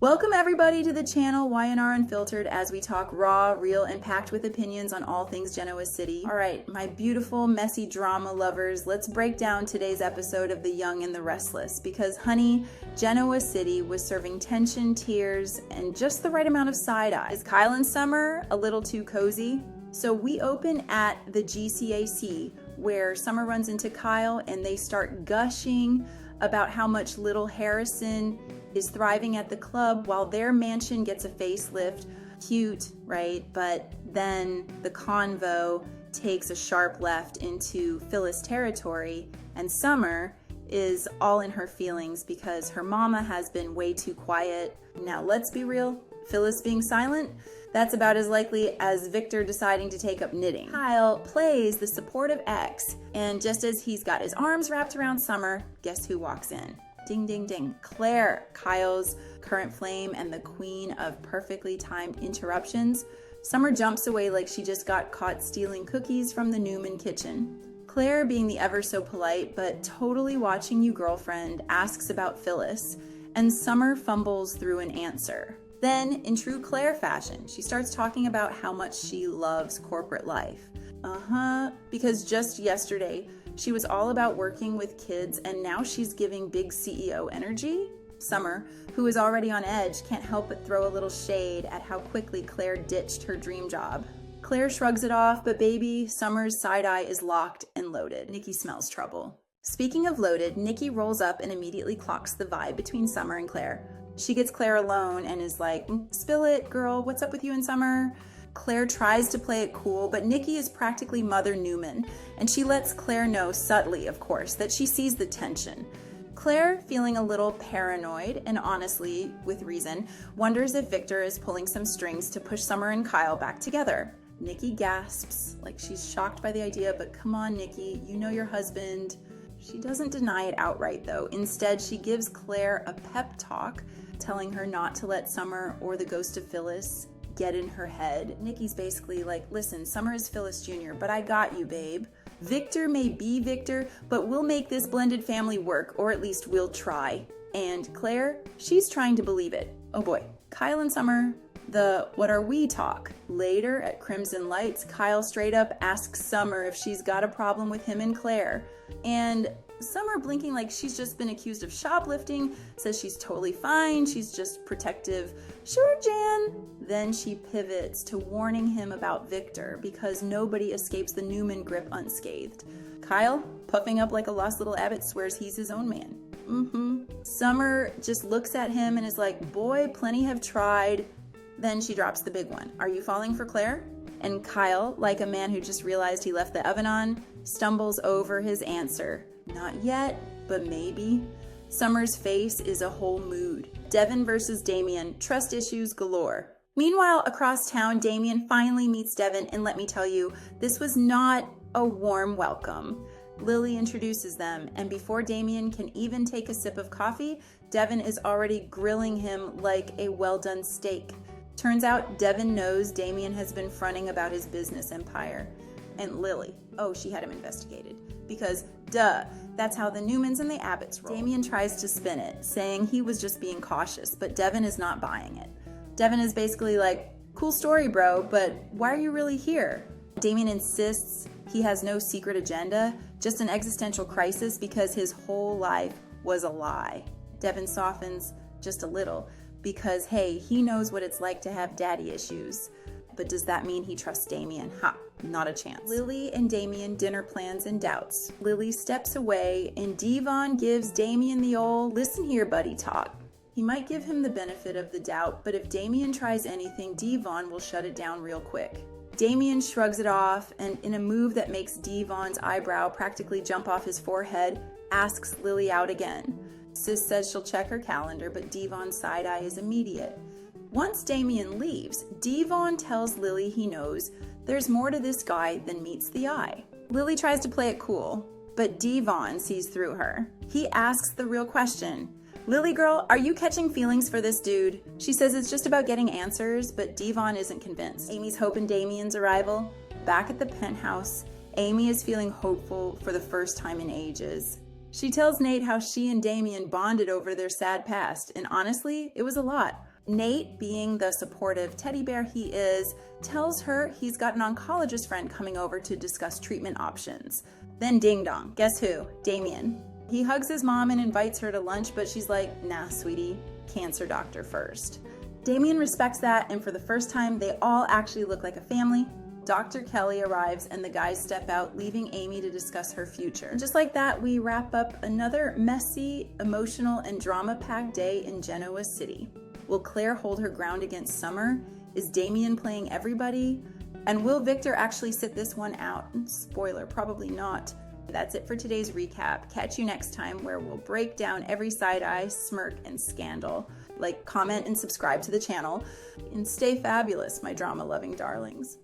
Welcome everybody to the channel Y&R Unfiltered as we talk raw, real, and packed with opinions on all things Genoa City. All right, my beautiful, messy drama lovers, let's break down today's episode of The Young and the Restless because, honey, Genoa City was serving tension, tears, and just the right amount of side-eye. Is Kyle and Summer a little too cozy? So we open at the GCAC where Summer runs into Kyle and they start gushing about how much little Harrison is thriving at the club while their mansion gets a facelift. Cute, right? But then the convo takes a sharp left into Phyllis territory, and Summer is all in her feelings because her mama has been way too quiet. Now let's be real, Phyllis being silent, that's about as likely as Victor deciding to take up knitting. Kyle plays the supportive ex, and just as he's got his arms wrapped around Summer, guess who walks in? Ding, ding, ding. Claire, Kyle's current flame and the queen of perfectly timed interruptions. Summer jumps away like she just got caught stealing cookies from the Newman kitchen. Claire, being the ever so polite but totally watching you girlfriend, asks about Phyllis, and Summer fumbles through an answer. Then, in true Claire fashion, she starts talking about how much she loves corporate life. Because just yesterday, she was all about working with kids, and now she's giving big CEO energy. Summer, who is already on edge, can't help but throw a little shade at how quickly Claire ditched her dream job. Claire shrugs it off, but baby, Summer's side-eye is locked and loaded. Nikki smells trouble. Speaking of loaded, Nikki rolls up and immediately clocks the vibe between Summer and Claire. She gets Claire alone and is like, spill it, girl, what's up with you and Summer? Claire tries to play it cool, but Nikki is practically Mother Newman, and she lets Claire know subtly, of course, that she sees the tension. Claire, feeling a little paranoid, and honestly, with reason, wonders if Victor is pulling some strings to push Summer and Kyle back together. Nikki gasps, like she's shocked by the idea, but come on, Nikki, you know your husband. She doesn't deny it outright, though. Instead, she gives Claire a pep talk, telling her not to let Summer or the ghost of Phyllis get in her head. Nikki's basically like, listen, Summer is Phyllis Jr., but I got you, babe. Victor may be Victor, but we'll make this blended family work, or at least we'll try. And Claire, she's trying to believe it. Oh boy. Kyle and Summer, the what are we talk. Later at Crimson Lights, Kyle straight up asks Summer if she's got a problem with him and Claire. And Summer, blinking like she's just been accused of shoplifting, says she's totally fine, she's just protective. Sure, Jan. Then she pivots to warning him about Victor because nobody escapes the Newman grip unscathed. Kyle, puffing up like a lost little abbot, swears he's his own man. Summer just looks at him and is like, boy, plenty have tried. Then she drops the big one. Are you falling for Claire? And Kyle, like a man who just realized he left the oven on, stumbles over his answer. Not yet, but maybe. Summer's face is a whole mood. Devon versus Damian, trust issues galore. Meanwhile, across town, Damian finally meets Devon, and let me tell you, this was not a warm welcome. Lily introduces them, and before Damian can even take a sip of coffee, Devon is already grilling him like a well-done steak. Turns out Devon knows Damian has been fronting about his business empire. And Lily, oh, she had him investigated. Because, duh, that's how the Newmans and the Abbotts roll. Damian tries to spin it, saying he was just being cautious, but Devon is not buying it. Devon is basically like, cool story, bro, but why are you really here? Damian insists he has no secret agenda, just an existential crisis because his whole life was a lie. Devon softens just a little because, hey, he knows what it's like to have daddy issues. But does that mean he trusts Damian? Ha, not a chance. Lily and Damian dinner plans and doubts. Lily steps away and Devon gives Damian the old, listen here, buddy talk. He might give him the benefit of the doubt, but if Damian tries anything, Devon will shut it down real quick. Damian shrugs it off and in a move that makes Devon's eyebrow practically jump off his forehead, asks Lily out again. Sis says she'll check her calendar, but Devon's side-eye is immediate. Once Damian leaves, Devon tells Lily he knows there's more to this guy than meets the eye. Lily tries to play it cool, but Devon sees through her. He asks the real question. Lily girl, are you catching feelings for this dude? She says it's just about getting answers, but Devon isn't convinced. Amy's hoping Damian's arrival. Back at the penthouse, Amy is feeling hopeful for the first time in ages. She tells Nate how she and Damian bonded over their sad past, and honestly, it was a lot. Nate, being the supportive teddy bear he is, tells her he's got an oncologist friend coming over to discuss treatment options. Then ding dong, guess who? Damian. He hugs his mom and invites her to lunch, but she's like, nah, sweetie, cancer doctor first. Damian respects that, and for the first time, they all actually look like a family. Dr. Kelly arrives and the guys step out, leaving Amy to discuss her future. And just like that, we wrap up another messy, emotional, and drama-packed day in Genoa City. Will Claire hold her ground against Summer? Is Damian playing everybody? And will Victor actually sit this one out? Spoiler, probably not. That's it for today's recap. Catch you next time where we'll break down every side-eye, smirk, and scandal. Like, comment, and subscribe to the channel. And stay fabulous, my drama-loving darlings.